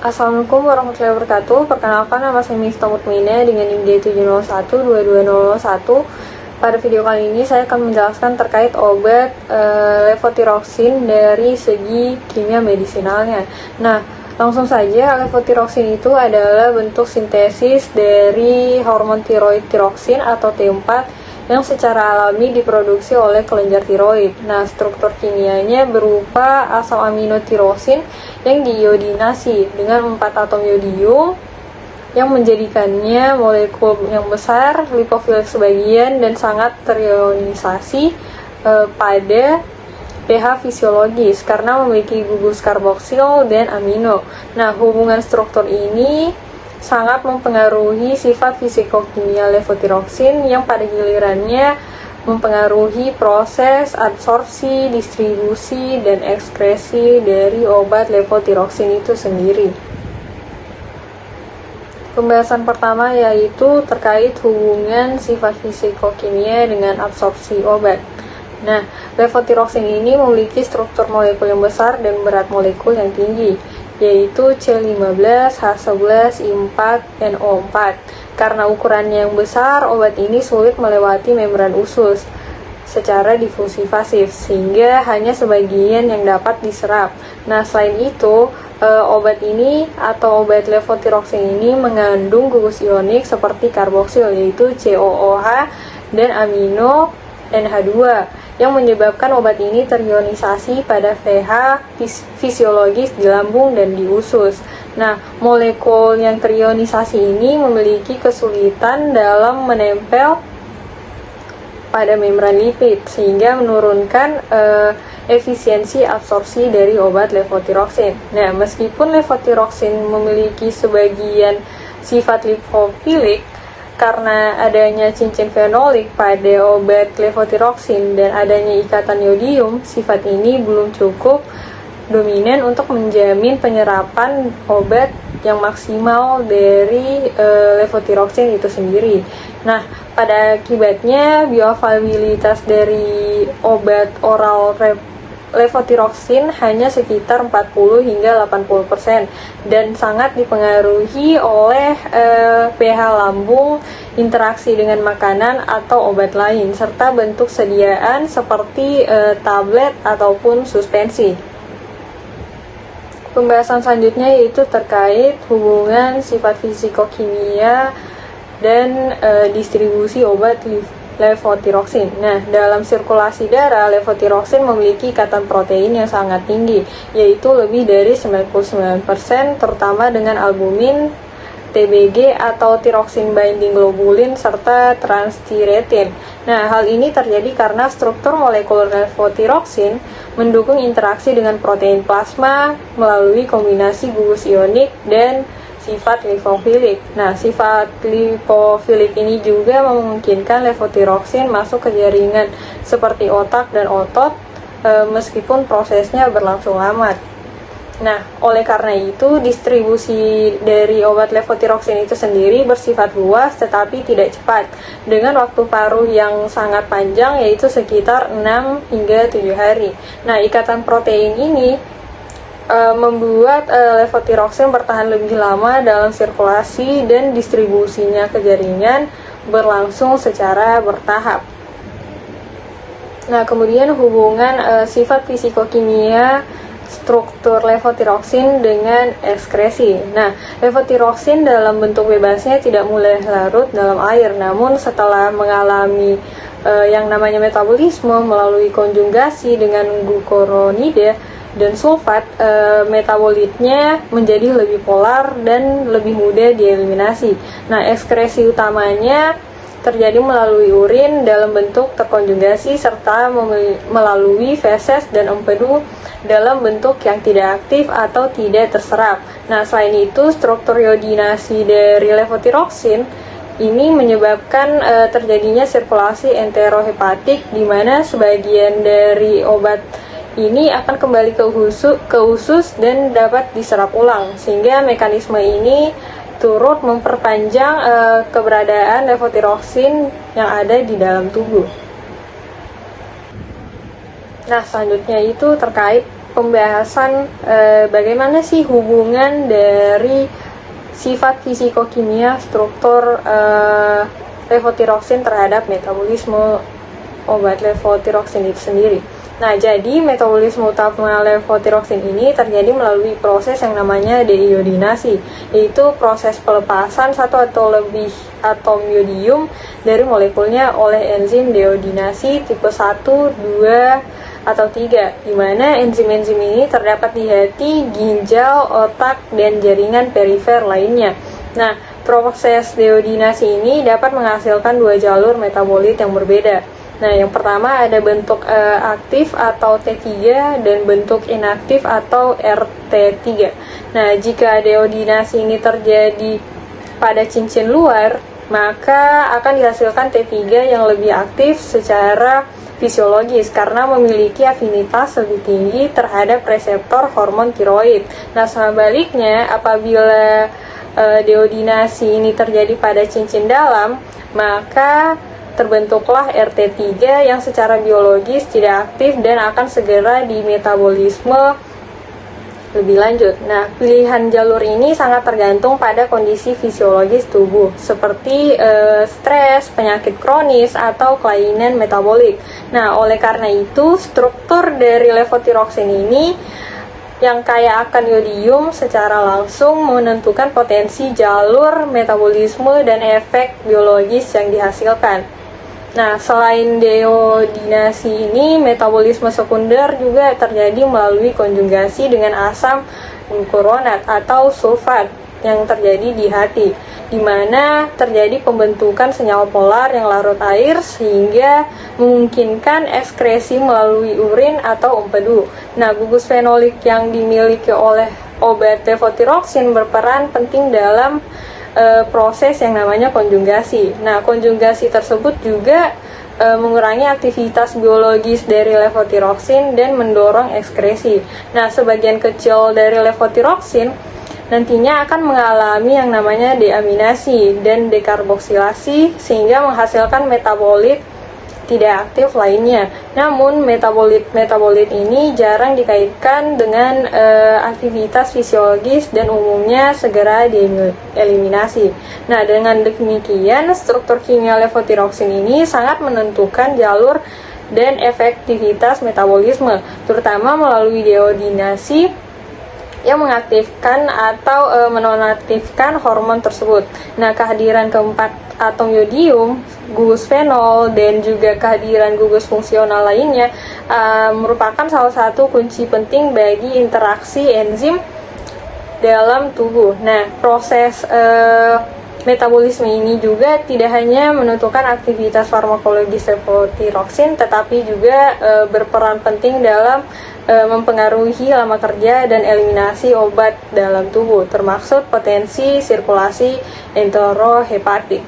Assalamualaikum warahmatullahi wabarakatuh. Perkenalkan, nama saya Miftah Mutmainah dengan NIM 701-22001. Pada video kali ini saya akan menjelaskan terkait obat levotiroxin dari segi kimia medisinalnya. Nah, langsung saja, levotiroxin itu adalah bentuk sintesis dari hormon tiroid tiroksin atau T4 yang secara alami diproduksi oleh kelenjar tiroid. Nah, struktur kimianya berupa asam amino tirosin yang diiodinasi dengan 4 atom yodium yang menjadikannya molekul yang besar, lipofilik sebagian, dan sangat terionisasi pada pH fisiologis karena memiliki gugus karboksil dan amino. Nah, hubungan struktur ini sangat mempengaruhi sifat fisikokimia levotiroxin yang pada gilirannya mempengaruhi proses absorpsi, distribusi, dan ekskresi dari obat levotiroxin itu sendiri. Pembahasan pertama yaitu terkait hubungan sifat fisikokimia dengan absorpsi obat. Nah, levotiroxin ini memiliki struktur molekul yang besar dan berat molekul yang tinggi, yaitu C15, H11, I4, NO4. Karena ukurannya yang besar, obat ini sulit melewati membran usus secara difusi pasif, sehingga hanya sebagian yang dapat diserap. Nah, selain itu, obat ini atau obat levotiroxin ini mengandung gugus ionik seperti karboksil, yaitu COOH, dan amino NH2, yang menyebabkan obat ini terionisasi pada pH fisiologis di lambung dan di usus. Nah, molekul yang terionisasi ini memiliki kesulitan dalam menempel pada membran lipid, sehingga menurunkan efisiensi absorpsi dari obat levotiroxin. Nah, meskipun levotiroxin memiliki sebagian sifat lipofilik, karena adanya cincin fenolik pada obat levotiroxin dan adanya ikatan yodium, sifat ini belum cukup dominan untuk menjamin penyerapan obat yang maksimal dari levotiroxin itu sendiri. Nah, pada akibatnya bioavailabilitas dari obat oral levotiroxin hanya sekitar 40 hingga 80% dan sangat dipengaruhi oleh pH lambung, interaksi dengan makanan atau obat lain, serta bentuk sediaan seperti tablet ataupun suspensi. Pembahasan selanjutnya yaitu terkait hubungan sifat fisikokimia dan distribusi obat levotiroxin. Nah, dalam sirkulasi darah, levotiroxin memiliki ikatan protein yang sangat tinggi, yaitu lebih dari 99%, terutama dengan albumin, TBG atau tyrosine binding globulin, serta transthyretin. Nah, hal ini terjadi karena struktur molekul levotiroxin mendukung interaksi dengan protein plasma melalui kombinasi gugus ionik dan sifat lipofilik. Nah, sifat lipofilik ini juga memungkinkan levotiroxin masuk ke jaringan seperti otak dan otot meskipun prosesnya berlangsung lama. Nah, oleh karena itu, distribusi dari obat levotiroxin itu sendiri bersifat luas tetapi tidak cepat, dengan waktu paruh yang sangat panjang, yaitu sekitar 6 hingga 7 hari. Nah, ikatan protein ini membuat levotiroxin bertahan lebih lama dalam sirkulasi dan distribusinya ke jaringan berlangsung secara bertahap. Nah, kemudian hubungan sifat fisikokimia struktur levotiroxin dengan ekskresi. Nah, levotiroxin dalam bentuk bebasnya tidak mudah larut dalam air, namun setelah mengalami yang namanya metabolisme melalui konjugasi dengan glukuronida dan sulfat, metabolitnya menjadi lebih polar dan lebih mudah dieliminasi. Nah, ekskresi utamanya terjadi melalui urin dalam bentuk terkonjugasi serta melalui feses dan empedu dalam bentuk yang tidak aktif atau tidak terserap. Nah, selain itu, struktur iodinasi dari levotiroxin ini menyebabkan terjadinya sirkulasi enterohepatik, di mana sebagian dari obat ini akan kembali ke usus dan dapat diserap ulang, sehingga mekanisme ini turut memperpanjang keberadaan levotiroxin yang ada di dalam tubuh. Nah, selanjutnya itu terkait pembahasan bagaimana sih hubungan dari sifat fisikokimia struktur levotiroxin terhadap metabolisme obat levotiroxin itu sendiri. Nah, jadi metabolisme utama levotiroxin ini terjadi melalui proses yang namanya deiodinasi, yaitu proses pelepasan satu atau lebih atom yodium dari molekulnya oleh enzim deodinasi tipe 1, 2, atau 3, di mana enzim-enzim ini terdapat di hati, ginjal, otak, dan jaringan perifer lainnya. Nah, proses deodinasi ini dapat menghasilkan dua jalur metabolit yang berbeda. Nah, yang pertama ada bentuk aktif atau T3 dan bentuk inaktif atau RT3. Nah, jika deodinasi ini terjadi pada cincin luar, maka akan dihasilkan T3 yang lebih aktif secara fisiologis karena memiliki afinitas lebih tinggi terhadap reseptor hormon tiroid. Nah, sebaliknya apabila deodinasi ini terjadi pada cincin dalam, maka terbentuklah RT3 yang secara biologis tidak aktif dan akan segera di metabolisme lebih lanjut. Nah, pilihan jalur ini sangat tergantung pada kondisi fisiologis tubuh, seperti stres, penyakit kronis, atau kelainan metabolik. Nah, oleh karena itu, struktur dari levotiroxin ini yang kaya akan yodium secara langsung menentukan potensi jalur metabolisme dan efek biologis yang dihasilkan. Nah, selain deodinasi ini, metabolisme sekunder juga terjadi melalui konjugasi dengan asam glukuronat atau sulfat yang terjadi di hati, di mana terjadi pembentukan senyawa polar yang larut air sehingga memungkinkan ekskresi melalui urin atau empedu. Nah, gugus fenolik yang dimiliki oleh obat levotiroxin berperan penting dalam proses yang namanya konjugasi. Nah, konjugasi tersebut juga mengurangi aktivitas biologis dari levotiroxin dan mendorong ekskresi. Nah, sebagian kecil dari levotiroxin nantinya akan mengalami yang namanya deaminasi dan dekarboksilasi sehingga menghasilkan metabolit tidak aktif lainnya. Namun metabolit ini jarang dikaitkan dengan aktivitas fisiologis dan umumnya segera dieliminasi. Nah, dengan demikian struktur kimia levotiroxin ini sangat menentukan jalur dan efektivitas metabolisme, terutama melalui deodinasi yang mengaktifkan atau menonaktifkan hormon tersebut. Nah, kehadiran keempat atom yodium, gugus fenol, dan juga kehadiran gugus fungsional lainnya merupakan salah satu kunci penting bagi interaksi enzim dalam tubuh. Nah, proses metabolisme ini juga tidak hanya menentukan aktivitas farmakologis levotiroxin, tetapi juga berperan penting dalam mempengaruhi lama kerja dan eliminasi obat dalam tubuh, termasuk potensi sirkulasi enterohepatik.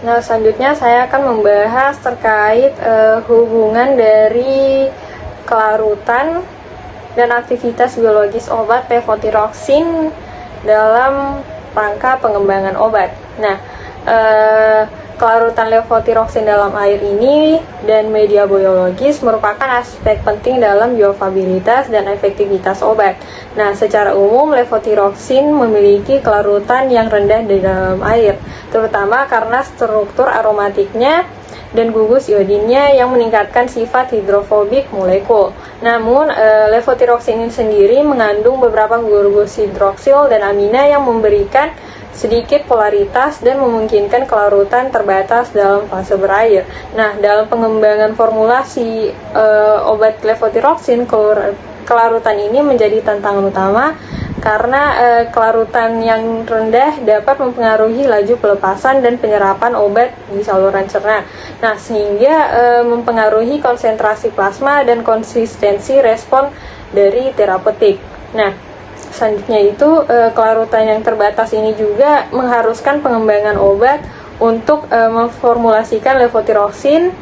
Nah, selanjutnya saya akan membahas terkait hubungan dari kelarutan dan aktivitas biologis obat levotiroxin dalam rangka pengembangan obat. Nah, kelarutan levotiroxin dalam air ini dan media biologis merupakan aspek penting dalam bioavailabilitas dan efektivitas obat. Nah, secara umum levotiroxin memiliki kelarutan yang rendah di dalam air, terutama karena struktur aromatiknya dan gugus iodinnya yang meningkatkan sifat hidrofobik molekul. Namun, levotiroxin ini sendiri mengandung beberapa gugus hidroksil dan amina yang memberikan sedikit polaritas dan memungkinkan kelarutan terbatas dalam fase berair. Nah, dalam pengembangan formulasi obat levotiroxin, kelarutan ini menjadi tantangan utama karena kelarutan yang rendah dapat mempengaruhi laju pelepasan dan penyerapan obat di saluran cerna. Nah, sehingga mempengaruhi konsentrasi plasma dan konsistensi respon dari terapeutik. Nah, selanjutnya itu kelarutan yang terbatas ini juga mengharuskan pengembangan obat untuk memformulasikan levotiroxin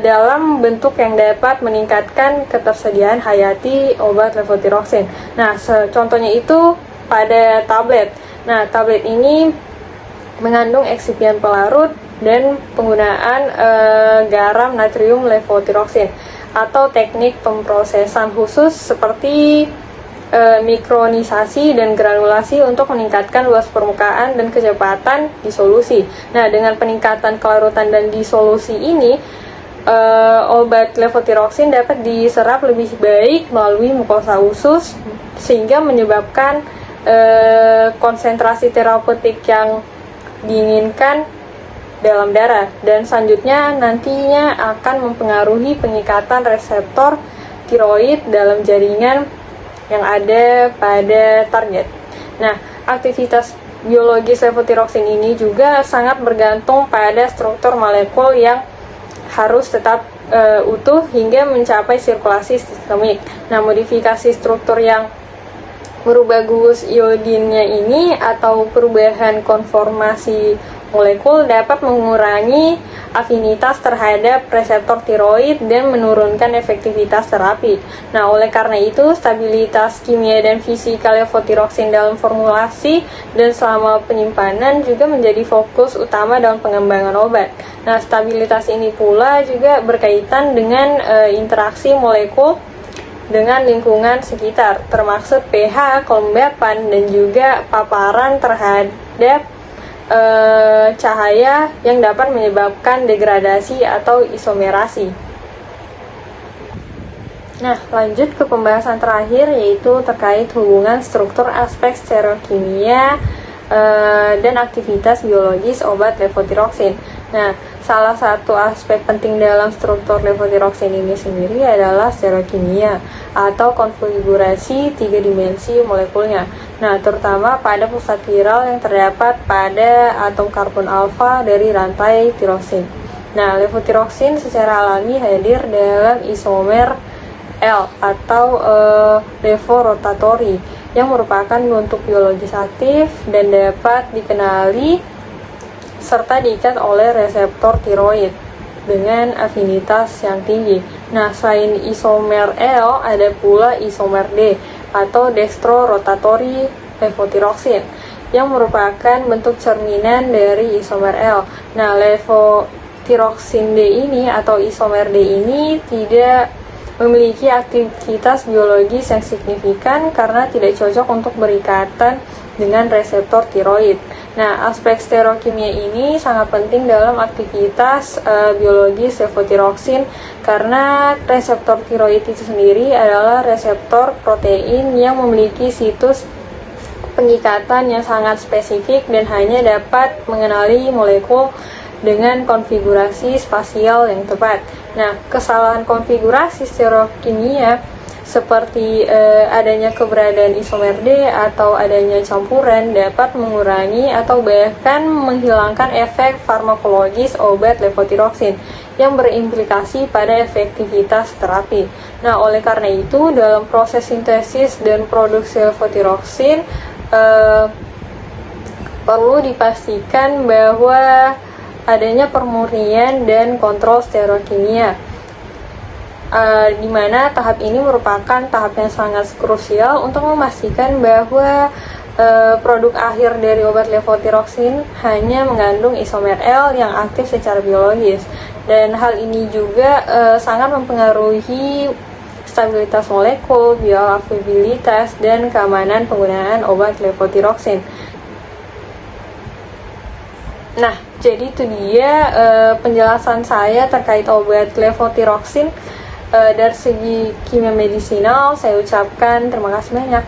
dalam bentuk yang dapat meningkatkan ketersediaan hayati obat levotiroxin. Nah, contohnya itu pada tablet. Nah, tablet ini mengandung eksipien pelarut dan penggunaan garam natrium levotiroxin. atau teknik pemrosesan khusus seperti mikronisasi dan granulasi untuk meningkatkan luas permukaan dan kecepatan disolusi. Nah, dengan peningkatan kelarutan dan disolusi ini, obat levotiroxin dapat diserap lebih baik melalui mukosa usus sehingga menyebabkan konsentrasi terapeutik yang diinginkan dalam darah, dan selanjutnya nantinya akan mempengaruhi pengikatan reseptor tiroid dalam jaringan yang ada pada target. Nah, aktivitas biologis levotiroxin ini juga sangat bergantung pada struktur molekul yang harus tetap utuh hingga mencapai sirkulasi sistemik. Nah, modifikasi struktur yang merubah gugus iodinnya ini atau perubahan konformasi molekul dapat mengurangi afinitas terhadap reseptor tiroid dan menurunkan efektivitas terapi. Nah, oleh karena itu, stabilitas kimia dan fisika levotiroxin dalam formulasi dan selama penyimpanan juga menjadi fokus utama dalam pengembangan obat. Nah, stabilitas ini pula juga berkaitan dengan interaksi molekul dengan lingkungan sekitar, termasuk pH, kelembapan, dan juga paparan terhadap cahaya yang dapat menyebabkan degradasi atau isomerasi. Nah, lanjut ke pembahasan terakhir, yaitu terkait hubungan struktur aspek stereokimia dan aktivitas biologis obat levotiroxin. Nah, salah satu aspek penting dalam struktur levotiroxin ini sendiri adalah stereokimia atau konfigurasi 3 dimensi molekulnya. Nah, terutama pada pusat chiral yang terdapat pada atom karbon alfa dari rantai tirosin. Nah, levotiroxin secara alami hadir dalam isomer L atau levorotatori yang merupakan bentuk biologis aktif dan dapat dikenali serta diikat oleh reseptor tiroid dengan afinitas yang tinggi. Nah, selain isomer L, ada pula isomer D atau dextrorotatory levotiroxin yang merupakan bentuk cerminan dari isomer L. Nah, levotiroxin D ini atau isomer D ini tidak memiliki aktivitas biologis yang signifikan karena tidak cocok untuk berikatan dengan reseptor tiroid. Nah, aspek stereokimia ini sangat penting dalam aktivitas biologis levotiroxin karena reseptor tiroid itu sendiri adalah reseptor protein yang memiliki situs pengikatan yang sangat spesifik dan hanya dapat mengenali molekul dengan konfigurasi spasial yang tepat. Nah, kesalahan konfigurasi stereokimia seperti adanya keberadaan isomer D atau adanya campuran dapat mengurangi atau bahkan menghilangkan efek farmakologis obat levotiroxin yang berimplikasi pada efektivitas terapi. Nah, oleh karena itu, dalam proses sintesis dan produksi levotiroxin perlu dipastikan bahwa adanya pemurnian dan kontrol stereokimia, di mana tahap ini merupakan tahap yang sangat krusial untuk memastikan bahwa produk akhir dari obat levotiroxin hanya mengandung isomer L yang aktif secara biologis, dan hal ini juga sangat mempengaruhi stabilitas molekul, bioavailabilitas, dan keamanan penggunaan obat levotiroxin. Nah, jadi itu dia penjelasan saya terkait obat levotiroxin. Dari segi kimia medisinal, saya ucapkan terima kasih banyak.